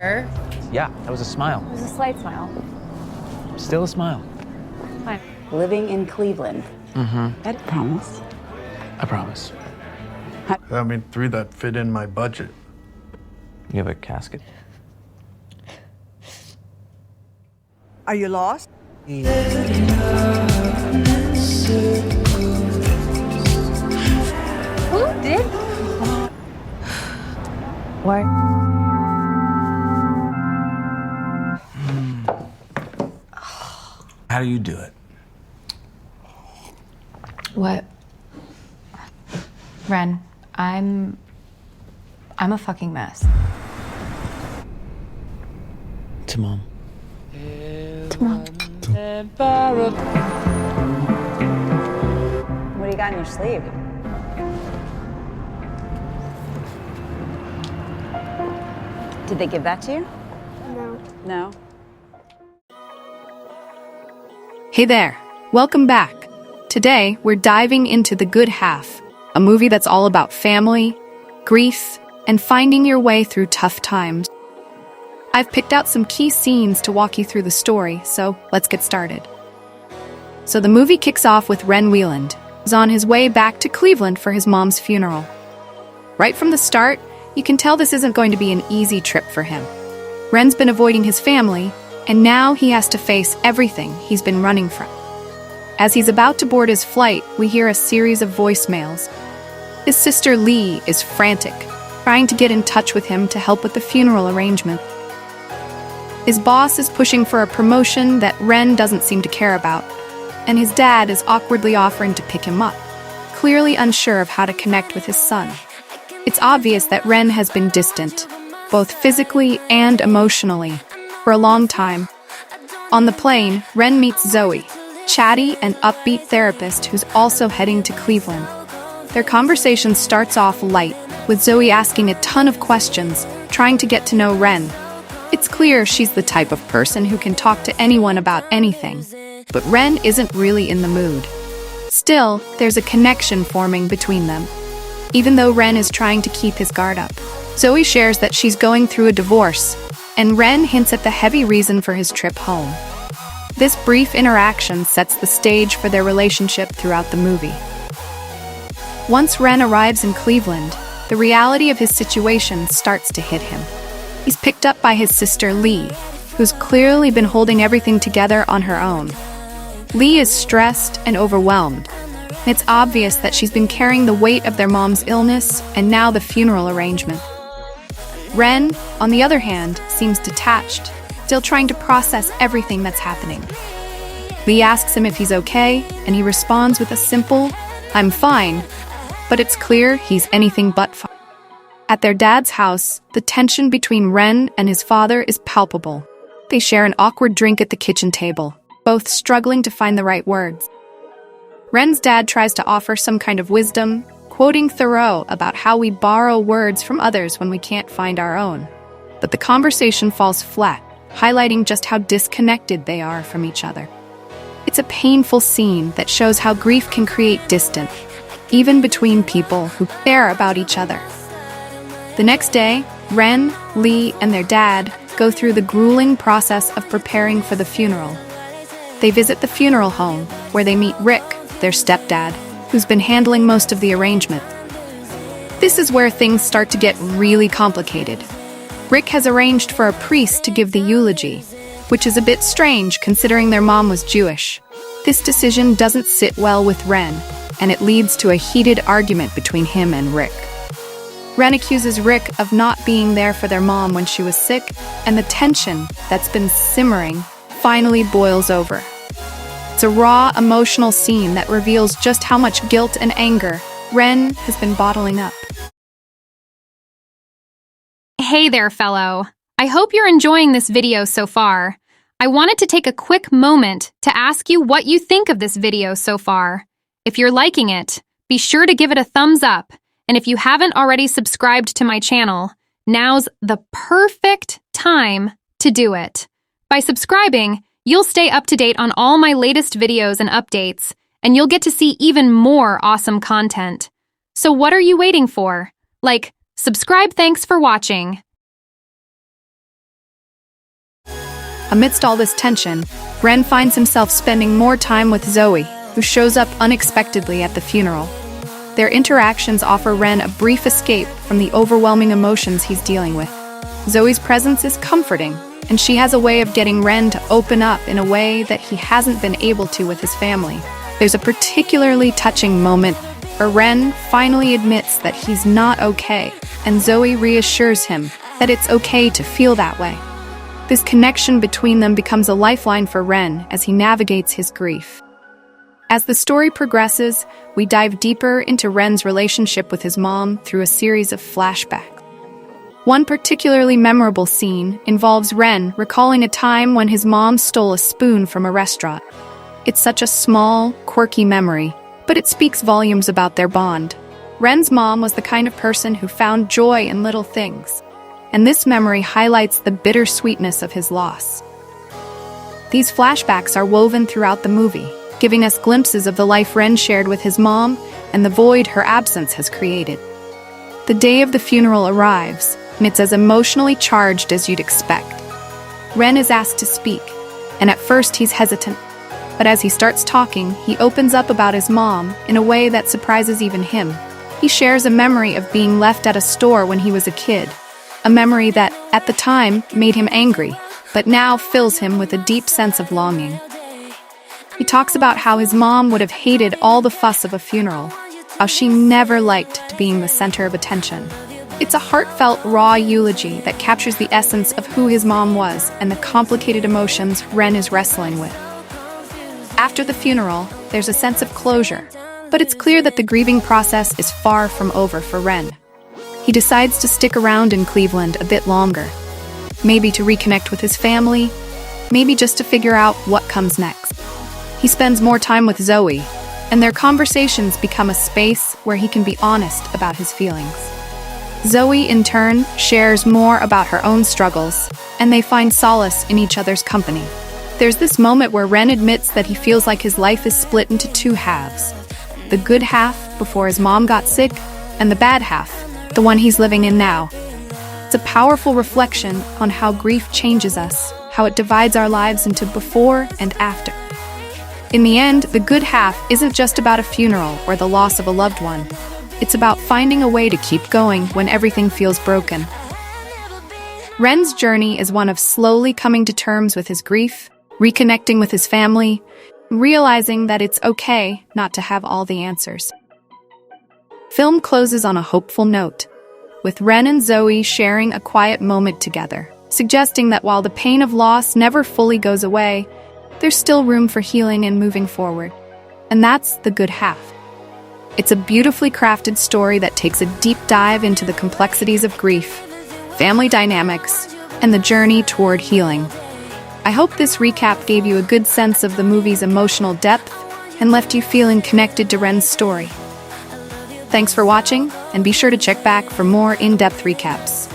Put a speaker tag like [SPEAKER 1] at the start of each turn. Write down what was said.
[SPEAKER 1] Sure.
[SPEAKER 2] Yeah, that was a smile.
[SPEAKER 1] It was a slight smile.
[SPEAKER 2] Still a smile.
[SPEAKER 1] Fine.
[SPEAKER 3] Living in Cleveland.
[SPEAKER 2] Mm-hmm.
[SPEAKER 3] Promise.
[SPEAKER 2] I promise.
[SPEAKER 4] I mean, 3 that fit in my budget.
[SPEAKER 2] You have a casket?
[SPEAKER 5] Are you lost?
[SPEAKER 1] Who did? What?
[SPEAKER 2] How do you do it?
[SPEAKER 1] What? Renn, I'm a fucking mess.
[SPEAKER 2] To Mom.
[SPEAKER 3] What do you got in your sleeve? Did they give that to you?
[SPEAKER 6] No.
[SPEAKER 3] No?
[SPEAKER 7] Hey there, welcome back. Today, we're diving into The Good Half, a movie that's all about family, grief, and finding your way through tough times. I've picked out some key scenes to walk you through the story, so let's get started. So the movie kicks off with Renn Wheeland, who's on his way back to Cleveland for his mom's funeral. Right from the start, you can tell this isn't going to be an easy trip for him. Renn's been avoiding his family, and now he has to face everything he's been running from. As he's about to board his flight, we hear a series of voicemails. His sister Lee is frantic, trying to get in touch with him to help with the funeral arrangement. His boss is pushing for a promotion that Renn doesn't seem to care about, and his dad is awkwardly offering to pick him up, clearly unsure of how to connect with his son. It's obvious that Renn has been distant, both physically and emotionally, for a long time. On the plane, Renn meets Zoe, chatty and upbeat therapist who's also heading to Cleveland. Their conversation starts off light, with Zoe asking a ton of questions, trying to get to know Renn. It's clear she's the type of person who can talk to anyone about anything, but Renn isn't really in the mood. Still, there's a connection forming between them, even though Renn is trying to keep his guard up. Zoe shares that she's going through a divorce, and Renn hints at the heavy reason for his trip home. This brief interaction sets the stage for their relationship throughout the movie. Once Renn arrives in Cleveland, the reality of his situation starts to hit him. He's picked up by his sister Lee, who's clearly been holding everything together on her own. Lee is stressed and overwhelmed. It's obvious that she's been carrying the weight of their mom's illness and now the funeral arrangement. Renn, on the other hand, seems detached, still trying to process everything that's happening. Lee asks him if he's okay, and he responds with a simple, "I'm fine," but it's clear he's anything but fine. At their dad's house, the tension between Renn and his father is palpable. They share an awkward drink at the kitchen table, both struggling to find the right words. Renn's dad tries to offer some kind of wisdom, quoting Thoreau about how we borrow words from others when we can't find our own. But the conversation falls flat, highlighting just how disconnected they are from each other. It's a painful scene that shows how grief can create distance, even between people who care about each other. The next day, Renn, Lee, and their dad go through the grueling process of preparing for the funeral. They visit the funeral home, where they meet Rick, their stepdad, who's been handling most of the arrangement. This is where things start to get really complicated. Rick has arranged for a priest to give the eulogy, which is a bit strange considering their mom was Jewish. This decision doesn't sit well with Renn, and it leads to a heated argument between him and Rick. Renn accuses Rick of not being there for their mom when she was sick, and the tension that's been simmering finally boils over. It's a raw, emotional scene that reveals just how much guilt and anger Renn has been bottling up.
[SPEAKER 8] Hey there, fellow. I hope you're enjoying this video so far. I wanted to take a quick moment to ask you what you think of this video so far. If you're liking it, be sure to give it a thumbs up. And if you haven't already subscribed to my channel, now's the perfect time to do it. By subscribing, you'll stay up to date on all my latest videos and updates, and you'll get to see even more awesome content. So what are you waiting for? Subscribe. Thanks for watching.
[SPEAKER 7] Amidst all this tension, Renn finds himself spending more time with Zoe, who shows up unexpectedly at the funeral. Their interactions offer Renn a brief escape from the overwhelming emotions he's dealing with. Zoe's presence is comforting, and she has a way of getting Renn to open up in a way that he hasn't been able to with his family. There's a particularly touching moment where Renn finally admits that he's not okay, and Zoe reassures him that it's okay to feel that way. This connection between them becomes a lifeline for Renn as he navigates his grief. As the story progresses, we dive deeper into Renn's relationship with his mom through a series of flashbacks. One particularly memorable scene involves Renn recalling a time when his mom stole a spoon from a restaurant. It's such a small, quirky memory, but it speaks volumes about their bond. Renn's mom was the kind of person who found joy in little things, and this memory highlights the bittersweetness of his loss. These flashbacks are woven throughout the movie, giving us glimpses of the life Renn shared with his mom and the void her absence has created. The day of the funeral arrives, and it's as emotionally charged as you'd expect. Renn is asked to speak, and at first he's hesitant, but as he starts talking, he opens up about his mom in a way that surprises even him. He shares a memory of being left at a store when he was a kid, a memory that, at the time, made him angry, but now fills him with a deep sense of longing. He talks about how his mom would have hated all the fuss of a funeral, how she never liked being the center of attention. It's a heartfelt, raw eulogy that captures the essence of who his mom was and the complicated emotions Renn is wrestling with. After the funeral, there's a sense of closure, but it's clear that the grieving process is far from over for Renn. He decides to stick around in Cleveland a bit longer, maybe to reconnect with his family, maybe just to figure out what comes next. He spends more time with Zoe, and their conversations become a space where he can be honest about his feelings. Zoe, in turn, shares more about her own struggles, and they find solace in each other's company. There's this moment where Renn admits that he feels like his life is split into two halves. The good half, before his mom got sick, and the bad half, the one he's living in now. It's a powerful reflection on how grief changes us, how it divides our lives into before and after. In the end, the good half isn't just about a funeral or the loss of a loved one. It's about finding a way to keep going when everything feels broken. Renn's journey is one of slowly coming to terms with his grief, reconnecting with his family, realizing that it's okay not to have all the answers. Film closes on a hopeful note, with Renn and Zoe sharing a quiet moment together, suggesting that while the pain of loss never fully goes away, there's still room for healing and moving forward. And that's the good half. It's a beautifully crafted story that takes a deep dive into the complexities of grief, family dynamics, and the journey toward healing. I hope this recap gave you a good sense of the movie's emotional depth and left you feeling connected to Renn's story. Thanks for watching, and be sure to check back for more in-depth recaps.